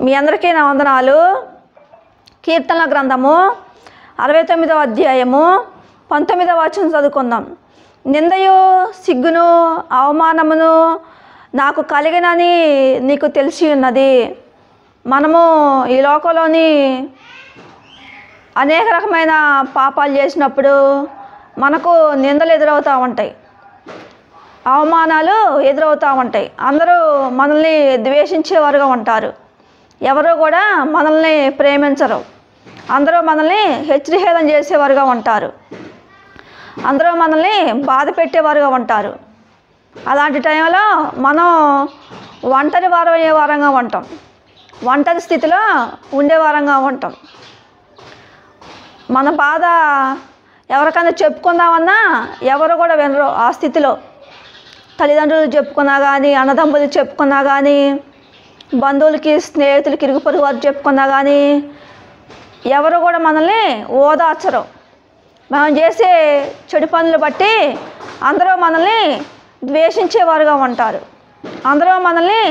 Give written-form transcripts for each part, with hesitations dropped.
మీ అందరికీ నా వందనాలు. కీర్తనల గ్రంథము 69వ అధ్యాయము 19వ వచనం చదువుకుందాం. నిందయు సిగ్గును అవమానమును నాకు కలిగినని నీకు తెలిసి ఉన్నది. మనము ఈ లోకంలోని అనేక రకమైన పాపాలు చేసినప్పుడు మనకు నిందలు ఎదురవుతూ ఉంటాయి, అవమానాలు ఎదురవుతూ ఉంటాయి. అందరూ మనల్ని ద్వేషించేవారుగా ఉంటారు, ఎవరు కూడా మనల్ని ప్రేమించరు, అందరూ మనల్ని హెచ్చరిహేళన చేసేవారుగా ఉంటారు, అందరూ మనల్ని బాధ పెట్టేవారుగా ఉంటారు. అలాంటి టైంలో మనం ఒంటరి వారం అయ్యే వారంగా ఉంటాం, ఒంటరి స్థితిలో ఉండేవారంగా ఉంటాం. మన బాధ ఎవరికైనా చెప్పుకుందామన్నా ఎవరు కూడా వినరు. ఆ స్థితిలో తల్లిదండ్రులు చెప్పుకున్నా కానీ, అన్నదమ్ములు చెప్పుకున్నా కానీ, బంధువులకి స్నేహితులకి ఇరుగు పొరుగు వారు చెప్పుకున్నా కానీ ఎవరు కూడా మనల్ని ఓదార్చరు. మనం చేసే చెడు పనులు బట్టి అందరూ మనల్ని ద్వేషించేవారుగా ఉంటారు, అందరూ మనల్ని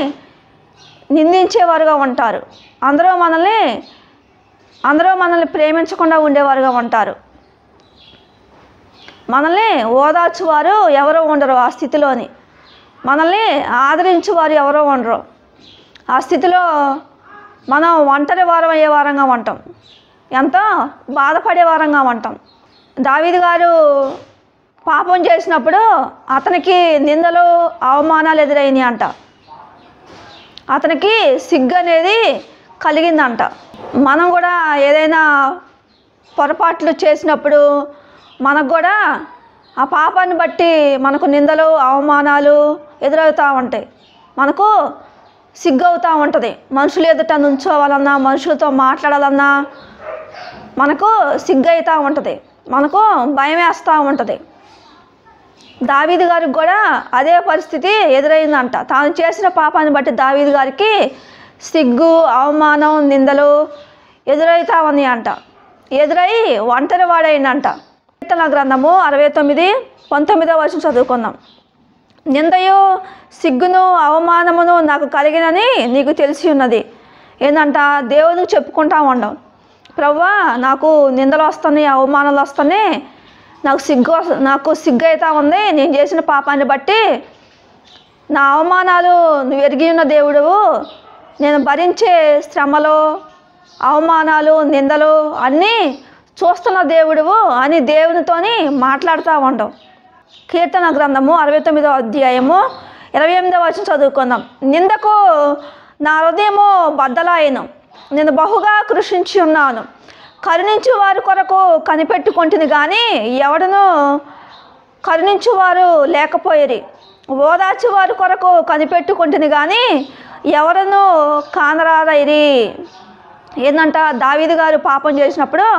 నిందించేవారుగా ఉంటారు, అందరూ మనల్ని ప్రేమించకుండా ఉండేవారుగా ఉంటారు. మనల్ని ఓదార్చువారు ఎవరో ఉండరు. ఆ స్థితిలోని మనల్ని ఆదరించువారు ఎవరో ఉండరు. ఆ స్థితిలో మనం ఒంటరి వారం అయ్యే వారంగా ఉంటాం, ఎంతో బాధపడే వారంగా ఉంటాం. దావీదు గారు పాపం చేసినప్పుడు అతనికి నిందలు అవమానాలు ఎదురైనాయి అంట, అతనికి సిగ్గు అనేది కలిగిందంట. మనం కూడా ఏదైనా పొరపాట్లు చేసినప్పుడు మనకు కూడా ఆ పాపాన్ని బట్టి మనకు నిందలు అవమానాలు ఎదురవుతూ ఉంటాయి, మనకు సిగ్గు అవుతూ ఉంటుంది. మనుషులు ఎదుట నుంచోవాలన్నా, మనుషులతో మాట్లాడాలన్నా మనకు సిగ్గు అవుతూ ఉంటుంది, మనకు భయం వేస్తూ ఉంటుంది. దావీదు గారికి కూడా అదే పరిస్థితి ఎదురైందంట. తాను చేసిన పాపాన్ని బట్టి దావీదు గారికి సిగ్గు అవమానం నిందలు ఎదురవుతా ఉన్నాయి అంట. ఎదురై ఒంటరి వాడైందంట. కీర్తనల గ్రంథము 69:19వ వచనం చదువుకుందాం. నిందయు సిగ్గును అవమానమును నాకు కలిగినని నీకు తెలిసి ఉన్నది. ఏంటంట, దేవునికి చెప్పుకుంటా ఉండం, ప్రభువా నాకు నిందలు వస్తున్నాయి, అవమానాలు వస్తున్నాయి, నాకు సిగ్గు అవుతా ఉంది. నేను చేసిన పాపాన్ని బట్టి నా అవమానాలు నువ్వు ఎరిగి ఉన్న దేవుడువు, నేను భరించే శ్రమలు అవమానాలు నిందలు అన్నీ చూస్తున్న దేవుడువు అని దేవునితోని మాట్లాడుతూ ఉండవు. కీర్తన గ్రంథము 69వ అధ్యాయము 28వ వచనం చదువుకుందాం. నిందకు నా హృదయము బద్దలాయను, నేను బహుగా కృషించి ఉన్నాను. కరుణించు వారి కొరకు కనిపెట్టుకుంటుంది కానీ ఎవడను కరుణించువారు లేకపోయిరి. ఓదార్చు వారి కొరకు కనిపెట్టుకుంటుంది కానీ ఎవరను కానరారైరి. ఏంటంట, దావీదు గారు పాపం చేసినప్పుడు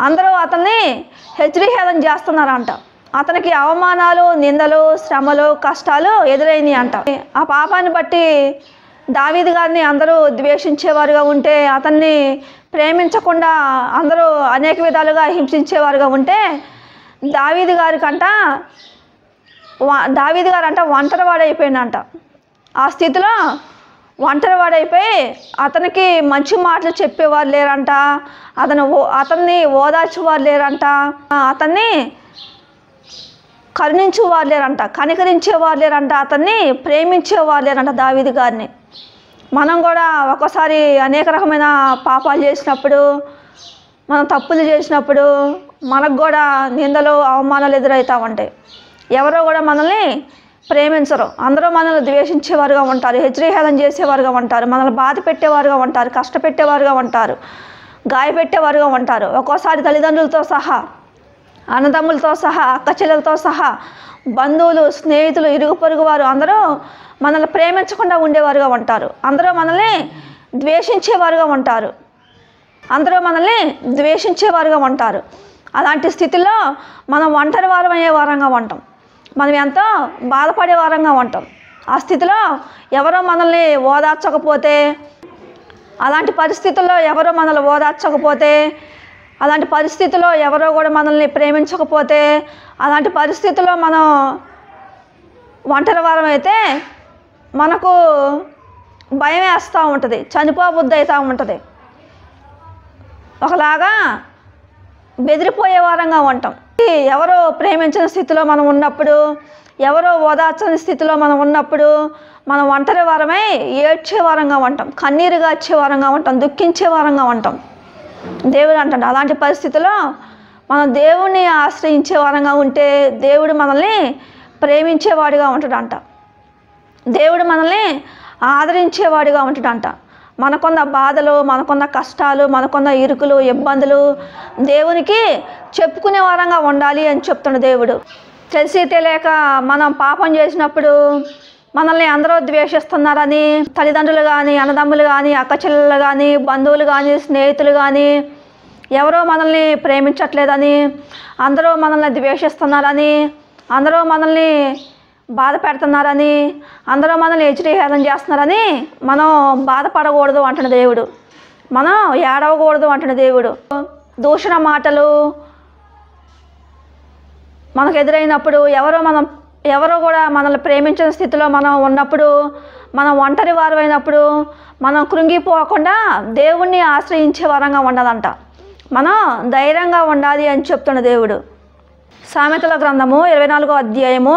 అందరూ అతన్ని హెచ్చరిహేళన చేస్తున్నారంట. అతనికి అవమానాలు నిందలు శ్రమలు కష్టాలు ఎదురైనాయి అంట. ఆ పాపాన్ని బట్టి దావీదు గారిని అందరూ ద్వేషించేవారుగా ఉంటే, అతన్ని ప్రేమించకుండా అందరూ అనేక విధాలుగా హింసించేవారుగా ఉంటే, దావీదు గారు అంట ఒంటరి వాడైపోయిందంట. ఆ స్థితిలో ఒంటరి వాడైపోయి అతనికి మంచి మాటలు చెప్పేవారు లేరంట, అతన్ని ఓదార్చేవారు లేరంట, అతన్ని కరుణించేవారు లేరంట, కనికరించేవారు లేరంట, అతన్ని ప్రేమించేవారు లేరంట దావీదు గారిని. మనం కూడా ఒక్కోసారి అనేక రకమైన పాపాలు చేసినప్పుడు, మనం తప్పులు చేసినప్పుడు మనకు కూడా నిందలు అవమానాలు ఎదురవుతూ ఉంటాయి. ఎవరో కూడా మనల్ని ప్రేమించరు, అందరూ మనల్ని ద్వేషించేవారుగా ఉంటారు, హెచ్చరిహేళన చేసేవారుగా ఉంటారు, మనల్ని బాధ పెట్టేవారుగా ఉంటారు, కష్టపెట్టేవారుగా ఉంటారు, గాయపెట్టేవారుగా ఉంటారు. ఒక్కోసారి తల్లిదండ్రులతో సహా, అన్నదమ్ములతో సహా, అక్క చెల్లెలతో సహా, బంధువులు స్నేహితులు ఇరుగు పొరుగు వారు అందరూ మనల్ని ప్రేమించకుండా ఉండేవారుగా ఉంటారు, అందరూ మనల్ని ద్వేషించేవారుగా ఉంటారు, అలాంటి స్థితిలో మనం ఒంటరి వారం అయ్యే వారంగా ఉంటాం, మనం ఎంతో బాధపడే వారంగా ఉంటాం. ఆ స్థితిలో ఎవరో మనల్ని ఓదార్చకపోతే, అలాంటి పరిస్థితుల్లో ఎవరో మనల్ని ఓదార్చకపోతే, అలాంటి పరిస్థితుల్లో ఎవరో కూడా మనల్ని ప్రేమించకపోతే, అలాంటి పరిస్థితుల్లో మనం ఒంటరి వారం అయితే మనకు భయం వేస్తూ ఉంటుంది, చనిపోబుద్ధి అవుతూ ఉంటుంది, ఒకలాగా బెదిరిపోయే వారంగా ఉంటాం. ఎవరో ప్రేమించిన స్థితిలో మనం ఉన్నప్పుడు, ఎవరో ఓదార్చని స్థితిలో మనం ఉన్నప్పుడు మనం ఒంటరి వారమై ఏడ్చే వారంగా ఉంటాం, కన్నీరుగా వచ్చే వారంగా ఉంటాం, దుఃఖించే వారంగా ఉంటాం. దేవుడు అంటాడు అలాంటి పరిస్థితిలో మనం దేవుణ్ణి ఆశ్రయించే వారంగా ఉంటే దేవుడు మనల్ని ప్రేమించేవాడిగా ఉంటాడంట, దేవుడు మనల్ని ఆదరించేవాడిగా ఉంటాడంట. మనకున్న బాధలు, మనకున్న కష్టాలు, మనకున్న ఇరుకులు, ఇబ్బందులు దేవునికి చెప్పుకునే వారంగా ఉండాలి అని చెప్తున్న దేవుడు. తెలిసి తెలియక మనం పాపం చేసినప్పుడు మనల్ని అందరూ ద్వేషిస్తున్నారని తల్లిదండ్రులు కానీ, అన్నదమ్ములు కానీ, అక్కచెల్లెలు కానీ, బంధువులు కానీ, స్నేహితులు కానీ ఎవరో మనల్ని ప్రేమించట్లేదని, అందరూ మనల్ని ద్వేషిస్తున్నారని, అందరూ మనల్ని బాధ పెడుతున్నారని, అందరూ మనల్ని హేళన చేస్తున్నారని మనం బాధపడకూడదు అంటున్న దేవుడు, మనం ఏడవకూడదు అంటున్న దేవుడు. దూషణ మాటలు మనకు ఎదురైనప్పుడు ఎవరో కూడా మనల్ని ప్రేమించిన స్థితిలో మనం ఉన్నప్పుడు, మనం ఒంటరి వారు అయినప్పుడు మనం కృంగిపోకుండా దేవుణ్ణి ఆశ్రయించే వరంగా ఉండాలంట, మనం ధైర్యంగా ఉండాలి అని చెప్తున్న దేవుడు. సామెతల గ్రంథము 24వ అధ్యాయము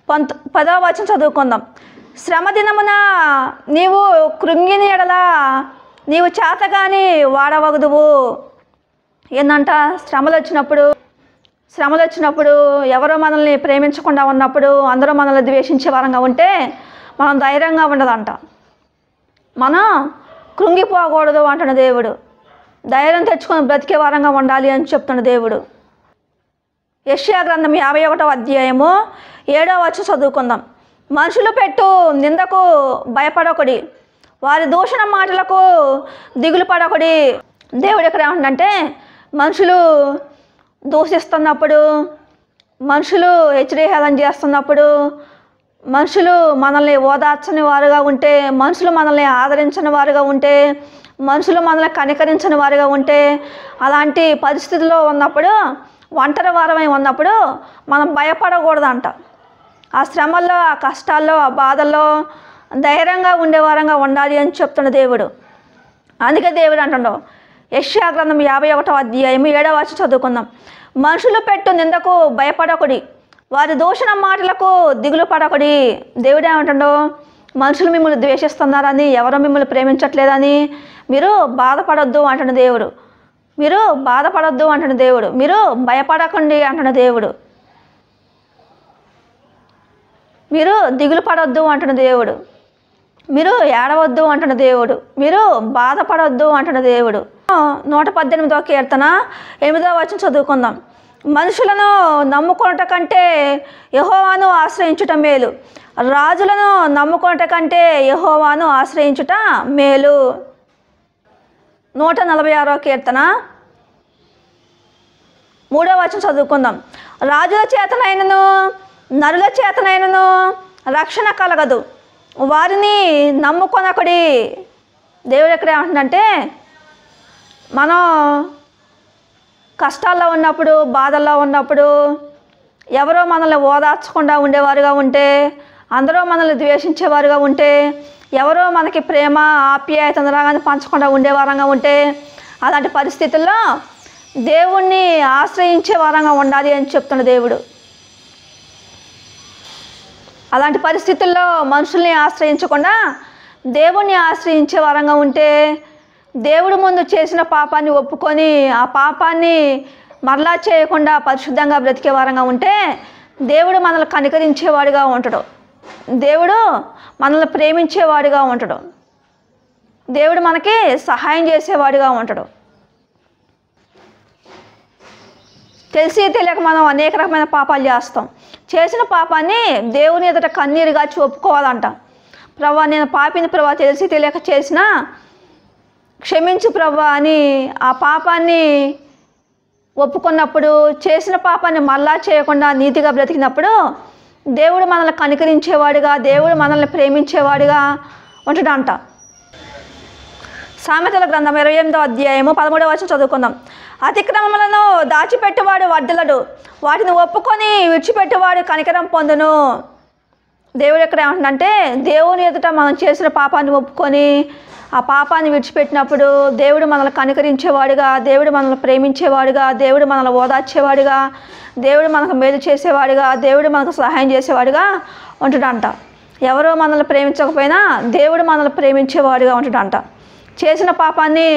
10వ వచనం చదువుకుందాం. శ్రమ దినమున నీవు కృంగిని ఎడల నీవు చేతగాని వాడవగదువు. ఏందంట, శ్రమలు వచ్చినప్పుడు ఎవరో మనల్ని ప్రేమించకుండా ఉన్నప్పుడు, అందరూ మనల్ని ద్వేషించే వారంగా ఉంటే మనం ధైర్యంగా ఉండదంట, మనం కృంగిపోకూడదు అంటున్న దేవుడు. ధైర్యం తెచ్చుకొని బ్రతికే వారంగా ఉండాలి అని చెప్తున్న దేవుడు. యెషయా గ్రంథం 51వ అధ్యాయము 7వ వచనం చదువుకుందాం. మనుషులు పెట్టు నిందకు భయపడకుడి, వారి దూషణ మాటలకు దిగులు పడకుడి. దేవుడు ఎక్కడ ఏమంటే, మనుషులు దూషిస్తున్నప్పుడు, మనుషులు హెచ్చరిహేళన చేస్తున్నప్పుడు, మనుషులు మనల్ని ఓదార్చని వారుగా ఉంటే, మనుషులు మనల్ని ఆదరించని వారుగా ఉంటే, మనుషులు మనల్ని కనికరించని వారుగా ఉంటే, అలాంటి పరిస్థితుల్లో ఉన్నప్పుడు, ఒంటరి వారమై ఉన్నప్పుడు మనం భయపడకూడదంట. ఆ శ్రమల్లో, ఆ కష్టాల్లో, ఆ బాధల్లో ధైర్యంగా ఉండేవారంగా ఉండాలి అని చెప్తున్న దేవుడు. అందుకే దేవుడు అంటుండో యెషయా గ్రంథం 51వ అధ్యాయం 7వ వచనం చదువుకుందాం. మనుషులు పెట్టు నిందకు భయపడకుడి, వారి దూషణ మాటలకు దిగులు పడకుడి. దేవుడు ఏమంటుండో, మనుషులు మిమ్మల్ని ద్వేషిస్తున్నారని, ఎవరో మిమ్మల్ని ప్రేమించట్లేదని మీరు బాధపడొద్దు అంటున్న దేవుడు. మీరు బాధపడొద్దు అంటున్న దేవుడు. మీరు భయపడకండి అంటున్న దేవుడు. మీరు దిగులు పడొద్దు అంటున్న దేవుడు. మీరు ఏడవద్దు అంటున్న దేవుడు. మీరు బాధపడొద్దు అంటున్న దేవుడు. 118వ కీర్తన 8వ వచనం చదువుకుందాం. మనుషులను నమ్ముకొనుట కంటే యెహోవాను ఆశ్రయించుట మేలు, రాజులను నమ్ముకొనుట కంటే యెహోవాను ఆశ్రయించుట మేలు. 146వ కీర్తన 3వ వచనం చదువుకుందాం. రాజుల చేతనైనను నరుల చేతనైనను రక్షణ కలగదు, వారిని నమ్ముకొనకుడి. దేవుడు ఎక్కడ ఏమంటుందంటే, మనం కష్టాల్లో ఉన్నప్పుడు, బాధల్లో ఉన్నప్పుడు ఎవరో మనల్ని ఓదార్చకుండా ఉండేవారుగా ఉంటే, అందరూ మనల్ని ద్వేషించేవారుగా ఉంటే, ఎవరో మనకి ప్రేమ ఆప్యాయత అనురాగాన్ని పంచకుండా ఉండేవారంగా ఉంటే, అలాంటి పరిస్థితుల్లో దేవుణ్ణి ఆశ్రయించే వారంగా ఉండాలి అని చెప్తున్న దేవుడు. అలాంటి పరిస్థితుల్లో మనుషుల్ని ఆశ్రయించకుండా దేవుణ్ణి ఆశ్రయించే వారంగా ఉంటే, దేవుడు ముందు చేసిన పాపాన్ని ఒప్పుకొని ఆ పాపాన్ని మరలా చేయకుండా పరిశుద్ధంగా బ్రతికే వారంగా ఉంటే దేవుడు మనల్ని కనికరించేవాడిగా ఉంటాడు, దేవుడు మనల్ని ప్రేమించేవాడిగా ఉంటాడు, దేవుడు మనకి సహాయం చేసేవాడిగా ఉంటాడు. తెలిసి తెలియక మనం అనేక రకమైన పాపాలు చేస్తాం. చేసిన పాపాన్ని దేవుని ఎదుట కన్నీరుగా ఒప్పుకోవాలంట. ప్రభా, నేను పాపిని ప్రభా, తెలిసి తెలియక చేసినా క్షమించు ప్రభా అని ఆ పాపాన్ని ఒప్పుకున్నప్పుడు, చేసిన పాపాన్ని మళ్ళా చేయకుండా నీతిగా బ్రతికినప్పుడు దేవుడు మనల్ని కనికరించేవాడిగా, దేవుడు మనల్ని ప్రేమించేవాడిగా ఉంటాడంట. సామెతల గ్రంథం 28వ అధ్యాయము 13వ వచనం చదువుకుందాం. అతిక్రమములను దాచిపెట్టువాడు వర్ధిల్లడు, వాటిని ఒప్పుకొని విడిచిపెట్టువాడు కనికరం పొందును. దేవుడు ఎక్కడ ఏమంటుందంటే దేవుని ఎదుట మనం చేసిన పాపాన్ని ఒప్పుకొని ఆ పాపాన్ని విడిచిపెట్టినప్పుడు దేవుడు మనల్ని కనికరించేవాడుగా, దేవుడు మనల్ని ప్రేమించేవాడుగా, దేవుడు మనల్ని ఓదార్చేవాడుగా, దేవుడు మనకు మేలు చేసేవాడుగా, దేవుడు మనకు సహాయం చేసేవాడుగా ఉంటాడంట. ఎవరో మనల్ని ప్రేమించకపోయినా దేవుడు మనల్ని ప్రేమించేవాడుగా ఉంటాడంట. చేసిన పాపాన్ని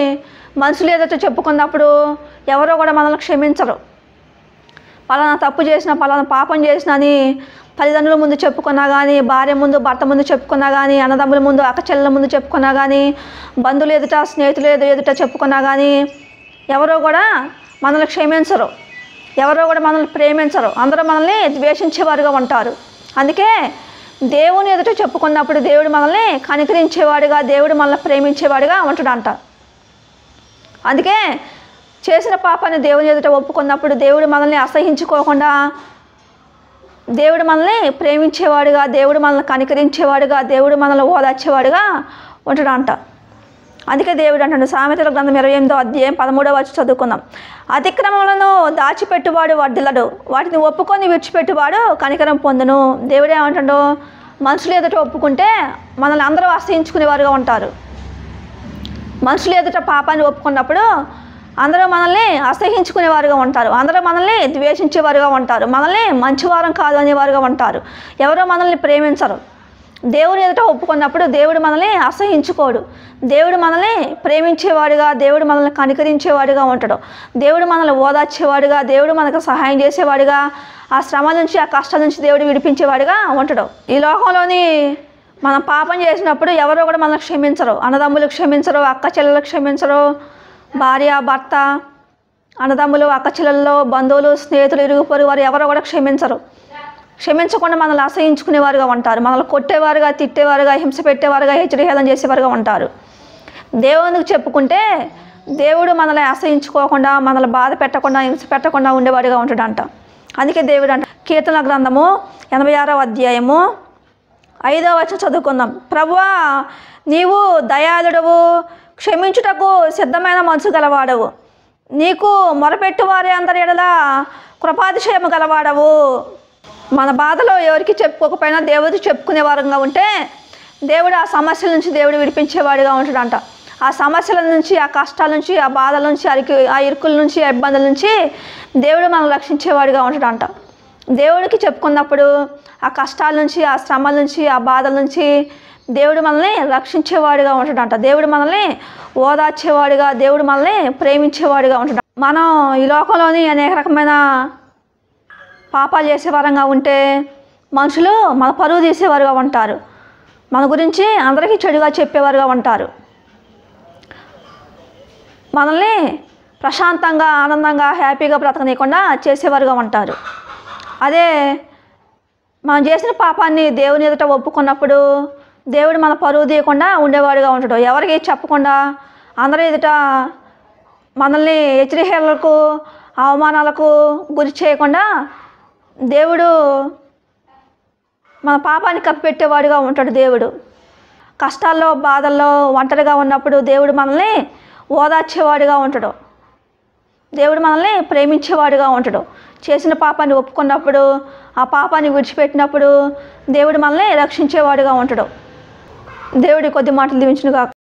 మనుషులు ఎదుట చెప్పుకున్నప్పుడు ఎవరో కూడా మనల్ని క్షమించరు. పలానా తప్పు చేసినా, పలానా పాపం చేసినా అని తల్లిదండ్రుల ముందు చెప్పుకున్నా కానీ, భార్య ముందు భర్త ముందు చెప్పుకున్నా కానీ, అన్నదమ్ముల ముందు అక్క చెల్లెల ముందు చెప్పుకున్నా కానీ, బంధువులు ఎదుట స్నేహితులు ఎదుట చెప్పుకున్నా కానీ ఎవరో కూడా మనల్ని క్షమించరు, ఎవరో కూడా మనల్ని ప్రేమించరు. అందరూ మనల్ని ద్వేషించేవారుగా ఉంటారు. అందుకే దేవుని ఎదుట చెప్పుకున్నప్పుడు దేవుడు మనల్ని కనికరించేవాడుగా, దేవుడు మనల్ని ప్రేమించేవాడుగా ఉంటాడంట. అందుకే చేసిన పాపాన్ని దేవుని ఎదుట ఒప్పుకున్నప్పుడు దేవుడు మనల్ని అసహించుకోకుండా, దేవుడు మనల్ని ప్రేమించేవాడుగా, దేవుడు మనల్ని కనికరించేవాడుగా, దేవుడు మనల్ని ఓదార్చేవాడుగా ఉంటాడంట. అందుకే దేవుడు అంటాడు, సామెతల గ్రంథం 28వ అధ్యాయం 13వ వచనం చదువుకుందాం. అతిక్రమములను దాచిపెట్టువాడు వర్ధిల్లడు, వాటిని ఒప్పుకొని విడిచిపెట్టువాడు కనికరం పొందును. దేవుడు ఏమంటాడు, మనుషులు ఎదుట ఒప్పుకుంటే మనల్ని అందరూ అసహించుకునేవారుగా ఉంటారు. మనుషులు ఎదుట పాపాన్ని ఒప్పుకున్నప్పుడు అందరూ మనల్ని అసహించుకునేవారుగా ఉంటారు, అందరూ మనల్ని ద్వేషించేవారుగా ఉంటారు, మనల్ని మంచివారం కాదు అనేవారుగా ఉంటారు, ఎవరో మనల్ని ప్రేమించరు. దేవుని ఎదుట ఒప్పుకున్నప్పుడు దేవుడు మనల్ని అసహించుకోడు, దేవుడు మనల్ని ప్రేమించేవాడుగా, దేవుడు మనల్ని కనికరించేవాడుగా ఉంటాడు, దేవుడు మనల్ని ఓదార్చేవాడుగా, దేవుడు మనకు సహాయం చేసేవాడుగా, ఆ శ్రమ నుంచి ఆ కష్టం నుంచి దేవుడు విడిపించేవాడుగా ఉంటాడు. ఈ లోకంలోని మనం పాపం చేసినప్పుడు ఎవరో కూడా మనల్ని క్షమించరు. అన్నదమ్ములు క్షమించరు, అక్క చెల్లెలు క్షమించరు, భార్య భర్త అన్నదమ్ములు అక్క చెల్లెల్లో బంధువులు స్నేహితులు ఇరుగు పొరుగు వారు ఎవరో కూడా క్షమించరు. క్షమించకుండా మనల్ని అసహించుకునేవారుగా ఉంటారు, మనల్ని కొట్టేవారుగా, తిట్టేవారుగా, హింస పెట్టేవారుగా, హెచ్చరిహేళన చేసేవారుగా ఉంటారు. దేవునికి చెప్పుకుంటే దేవుడు మనల్ని అసహించుకోకుండా, మనల్ని బాధ పెట్టకుండా, హింస పెట్టకుండా ఉండేవాడిగా ఉంటాడంట. అందుకే దేవుడు అంట, కీర్తన గ్రంథము 86వ అధ్యాయము 5వ వచనం చదువుకుందాం. ప్రభువా, నీవు దయాళుడవు, క్షమించుటకు సిద్ధమైన మనసు గలవాడవు, నీకు మొరపెట్టు వారి అందరి ఎడల కృపాతిశయము గలవాడవు. మన బాధలో ఎవరికి చెప్పుకోకపోయినా దేవుడికి చెప్పుకునే వారంగా ఉంటే దేవుడు ఆ సమస్యల నుంచి దేవుడు విడిపించేవాడిగా ఉంటాడంట. ఆ సమస్యల నుంచి, ఆ కష్టాల నుంచి, ఆ బాధల నుంచి, ఆ ఇరుకుల నుంచి, ఆ ఇబ్బందుల నుంచి దేవుడు మనం రక్షించేవాడిగా ఉంటాడంట. దేవుడికి చెప్పుకున్నప్పుడు ఆ కష్టాల నుంచి, ఆ శ్రమల నుంచి, ఆ బాధల నుంచి దేవుడు మనల్ని రక్షించేవాడిగా ఉంటాడంట. దేవుడు మనల్ని ఓదార్చేవాడిగా, దేవుడు మనల్ని ప్రేమించేవాడిగా ఉంటాడు. మనం ఈ లోకంలోని అనేక రకమైన పాపాలు చేసేవారంగా ఉంటే మనుషులు మన పరువు తీసేవారుగా ఉంటారు, మన గురించి అందరికీ చెడుగా చెప్పేవారుగా ఉంటారు, మనల్ని ప్రశాంతంగా ఆనందంగా హ్యాపీగా బ్రతకనీయకుండా చేసేవారుగా ఉంటారు. అదే మనం చేసిన పాపాన్ని దేవుని ఎదుట ఒప్పుకున్నప్పుడు దేవుడు మన పరువు తీయకుండా ఉండేవాడుగా ఉంటాడు. ఎవరికి చెప్పకుండా అందరి ఎదుట మనల్ని హెచ్చరికలకు, అవమానాలకు గురి చేయకుండా దేవుడు మన పాపాన్ని కప్పిపెట్టేవాడుగా ఉంటాడు. దేవుడు కష్టాల్లో, బాధల్లో, ఒంటరిగా ఉన్నప్పుడు దేవుడు మనల్ని ఓదార్చేవాడుగా ఉంటాడు, దేవుడు మనల్ని ప్రేమించేవాడుగా ఉంటాడు. చేసిన పాపాన్ని ఒప్పుకున్నప్పుడు, ఆ పాపాన్ని విడిచిపెట్టినప్పుడు దేవుడు మనల్ని రక్షించేవాడుగా ఉంటాడు. దేవుడి కొద్ది మాటలు దీవించునుగాక.